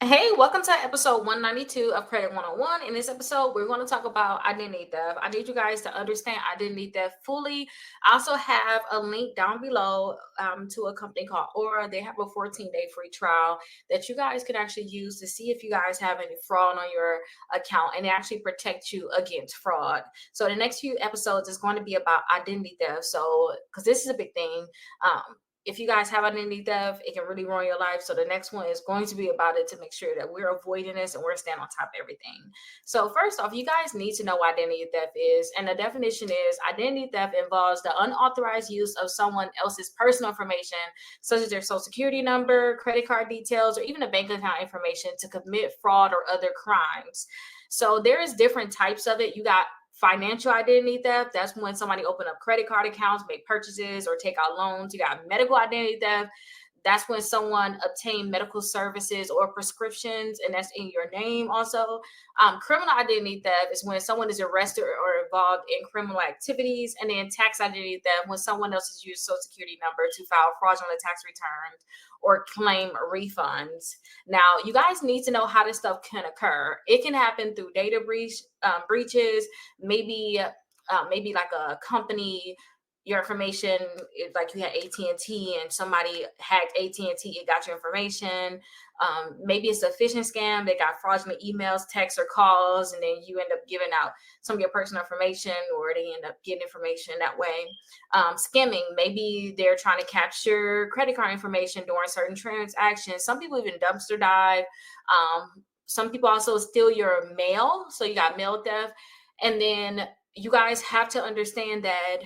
Hey, welcome to episode 192 of Credit 101. In this episode, we're going to talk about identity theft. I need you guys to understand identity theft fully. I also have a link down below to a company called Aura. They have a 14-day free trial that you guys can actually use to see if you guys have any fraud on your account, and they actually protect you against fraud. So the next few episodes is going to be about identity theft. So, because this is a big thing. If you guys have identity theft, it can really ruin your life. So the next one is going to be about it to make sure that we're avoiding this and we're staying on top of everything. So first off, you guys need to know what identity theft is. And the definition is identity theft involves the unauthorized use of someone else's personal information, such as their social security number, credit card details, or even a bank account information to commit fraud or other crimes. So there is different types of it. You got financial identity theft. That's when somebody open up credit card accounts, make purchases, or take out loans. You got medical identity theft. That's when someone obtain medical services or prescriptions, and that's in your name also. Criminal identity theft is when someone is arrested or involved in criminal activities. And then tax identity theft, when someone else has used social security number to file fraudulent tax returns or claim refunds. Now, you guys need to know how this stuff can occur. It can happen through data breaches, maybe maybe like a company, your information, like you had AT&T and somebody hacked AT&T, it got your information. Maybe it's a phishing scam. They got fraudulent emails, texts, or calls, and then you end up giving out some of your personal information, or they end up getting information that way. Skimming, maybe they're trying to capture credit card information during certain transactions. Some people even dumpster dive. Some people also steal your mail. So you got mail theft. And then you guys have to understand that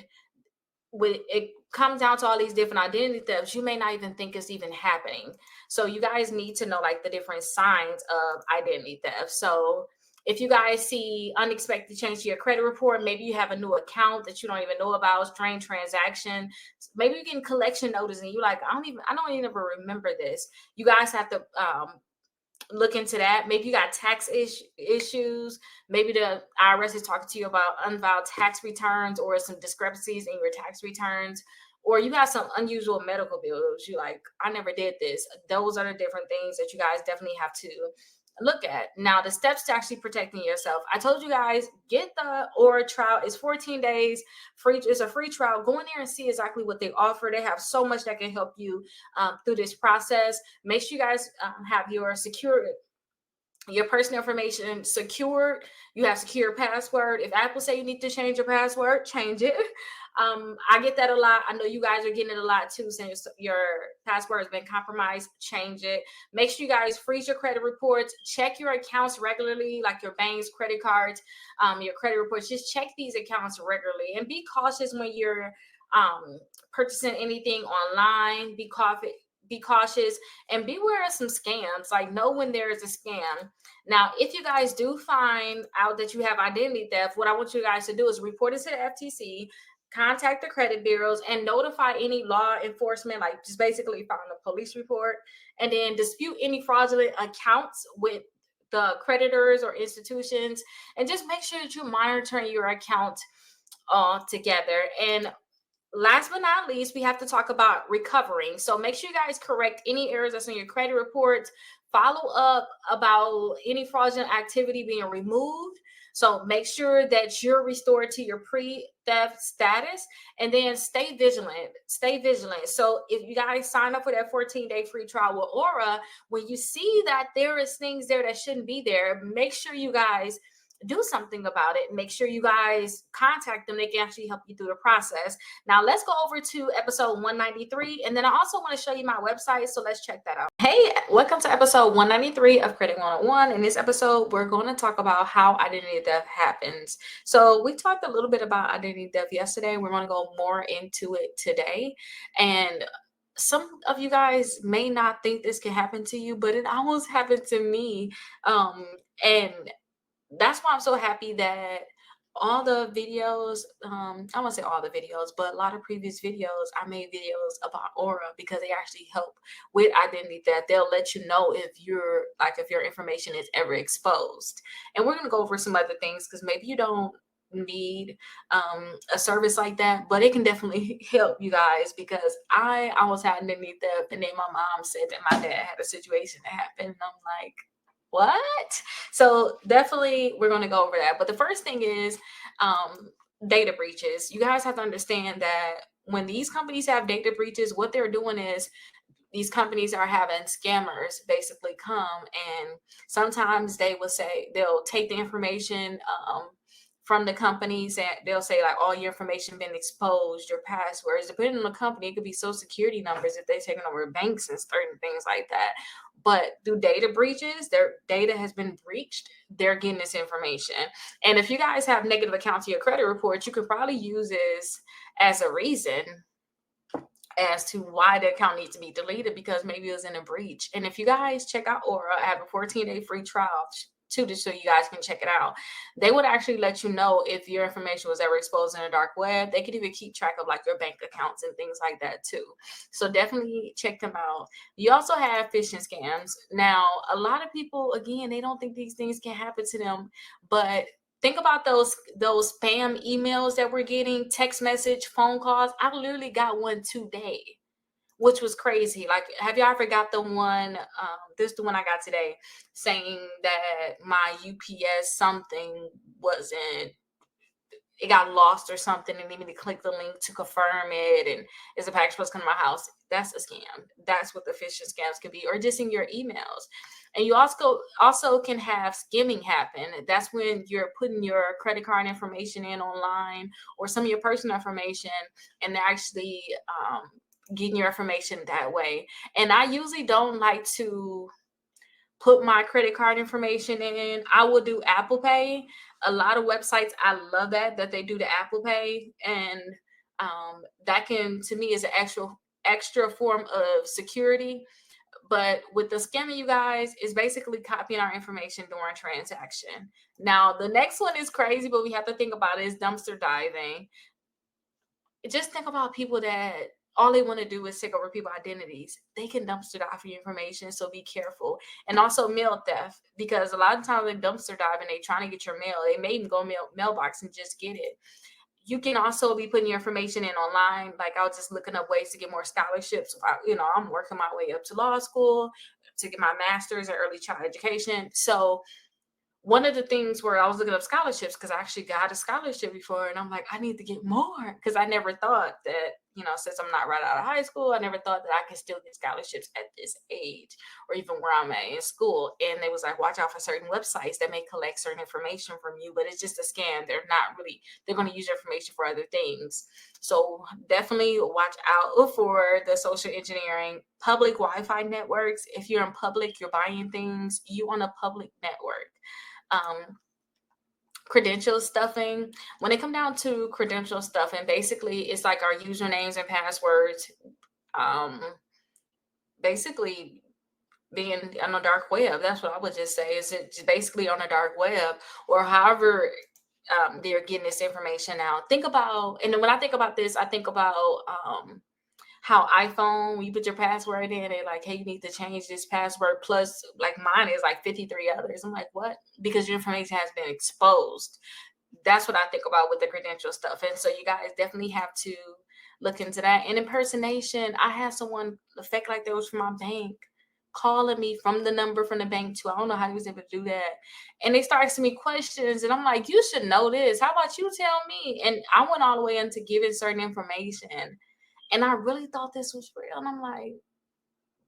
when it comes down to all these different identity thefts, you may not even think it's even happening. So you guys need to know like the different signs of identity theft. So if you guys see unexpected change to your credit report, maybe you have a new account that you don't even know about, strange transaction, maybe you're getting collection notice and you're like, I don't even ever remember this. You guys have to look into that. Maybe you got issues. Maybe the IRS is talking to you about unfiled tax returns or some discrepancies in your tax returns, or you have some unusual medical bills. You like, I never did this. Those are the different things that you guys definitely have to look at. Now, the steps to actually protecting yourself. I told you guys, get the Aura trial. It's 14 days free. It's a free trial. Go in there and see exactly what they offer. They have so much that can help you through this process. Make sure you guys have your personal information secured. You have secure password. If Apple say you need to change your password, change it. I get that a lot. I know you guys are getting it a lot too, since your password has been compromised. Change it. Make sure you guys freeze your credit reports. Check your accounts regularly, like your banks, credit cards, your credit reports. Just check these accounts regularly, and be cautious when you're purchasing anything online. Be cautious and beware of some scams. Like, know when there is a scam. Now, if you guys do find out that you have identity theft, what I want you guys to do is report it to the FTC, contact the credit bureaus, and notify any law enforcement, like just basically file a police report, and then dispute any fraudulent accounts with the creditors or institutions, and just make sure that you're monitoring your account all together. And last but not least, we have to talk about recovering. So make sure you guys correct any errors that's in your credit reports. Follow up about any fraudulent activity being removed. So make sure that you're restored to your pre-theft status, and then stay vigilant. Stay vigilant. So if you guys sign up for that 14-day free trial with Aura, when you see that there is things there that shouldn't be there, make sure you guys do something about it. Make sure you guys contact them. They can actually help you through the process. Now let's go over to episode 193, and then I also want to show you my website, so let's check that out. Hey, welcome to episode 193 of Credit 101. In this episode, we're going to talk about how identity theft happens. So we talked a little bit about identity theft yesterday. We're going to go more into it today. And some of you guys may not think this can happen to you, but it almost happened to me. And that's why I'm so happy that all the videos, I won't say all the videos, but a lot of previous videos, I made videos about Aura, because they actually help with identity theft. They'll let you know if if your information is ever exposed. And we're going to go over some other things, because maybe you don't need a service like that, but it can definitely help you guys, because I almost had underneath theft, and then my mom said that my dad had a situation that happened, and I'm like, what? So definitely we're going to go over that. But the first thing is data breaches. You guys have to understand that when these companies have data breaches, what they're doing is these companies are having scammers basically come, and sometimes they will say they'll take the information from the companies, and they'll say like all your information been exposed, your passwords, depending on the company, it could be social security numbers if they're taking over banks and certain things like that. But through data breaches, their data has been breached, they're getting this information. And if you guys have negative accounts in your credit report, you could probably use this as a reason as to why the account needs to be deleted, because maybe it was in a breach. And if you guys check out Aura, I have a 14-day free trial too, just so you guys can check it out. They would actually let you know if your information was ever exposed in the dark web. They could even keep track of like your bank accounts and things like that too. So definitely check them out. You also have phishing scams. Now, a lot of people, again, they don't think these things can happen to them, but think about those spam emails that we're getting, text message, phone calls. I literally got one today, which was crazy. Like, have y'all ever got the one? This is the one I got today, saying that my UPS something wasn't, it got lost or something, and need me to click the link to confirm it, and is a package supposed to come to my house? That's a scam. That's what the phishing scams could be, or just in your emails. And you also can have skimming happen. That's when you're putting your credit card information in online, or some of your personal information, and they're actually getting your information that way. And I usually don't like to put my credit card information in. I will do Apple Pay. A lot of websites, I love that they do the Apple Pay, and that can, to me, is an extra form of security. But with the scamming, you guys, is basically copying our information during a transaction. Now, the next one is crazy, but we have to think about it, is dumpster diving. Just think about people that all they want to do is take over people's identities. They can dumpster dive for your information, so be careful. And also mail theft, because a lot of times they dumpster dive and they trying to get your mail. They may even go mailbox and just get it. You can also be putting your information in online. Like, I was just looking up ways to get more scholarships. I'm working my way up to law school to get my master's in early child education. So one of the things where I was looking up scholarships, because I actually got a scholarship before, and I'm like, I need to get more, because I never thought that, since I'm not right out of high school, I never thought that I could still get scholarships at this age, or even where I'm at in school. And they was like, watch out for certain websites that may collect certain information from you, but it's just a scam. They're going to use your information for other things. So definitely watch out for the social engineering. Public Wi-Fi networks. If you're in public, you're buying things, you on a public network. Credential stuffing. When it come down to credential stuffing, basically it's like our usernames and passwords, basically being on the dark web. That's what I would just say, is it basically on the dark web, or however they're getting this information out. Think about, and then when I think about this, I think about how iPhone, when you put your password in, they're like, hey, you need to change this password. Plus, like, mine is like 53 others. I'm like, what? Because your information has been exposed. That's what I think about with the credential stuff. And so you guys definitely have to look into that. And impersonation, I had someone fake like that was from my bank calling me from the number from the bank too. I don't know how he was able to do that. And they start asking me questions, and I'm like, you should know this. How about you tell me? And I went all the way into giving certain information. And I really thought this was real. And I'm like,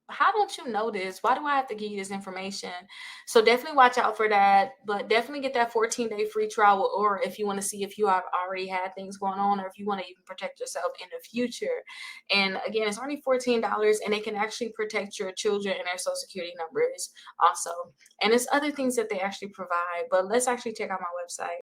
how don't you know this? Why do I have to give you this information? So definitely watch out for that. But definitely get that 14-day free trial with Aura if you want to see if you have already had things going on, or if you want to even protect yourself in the future. And again, it's only $14, and it can actually protect your children and their social security numbers also. And there's other things that they actually provide. But let's actually check out my website.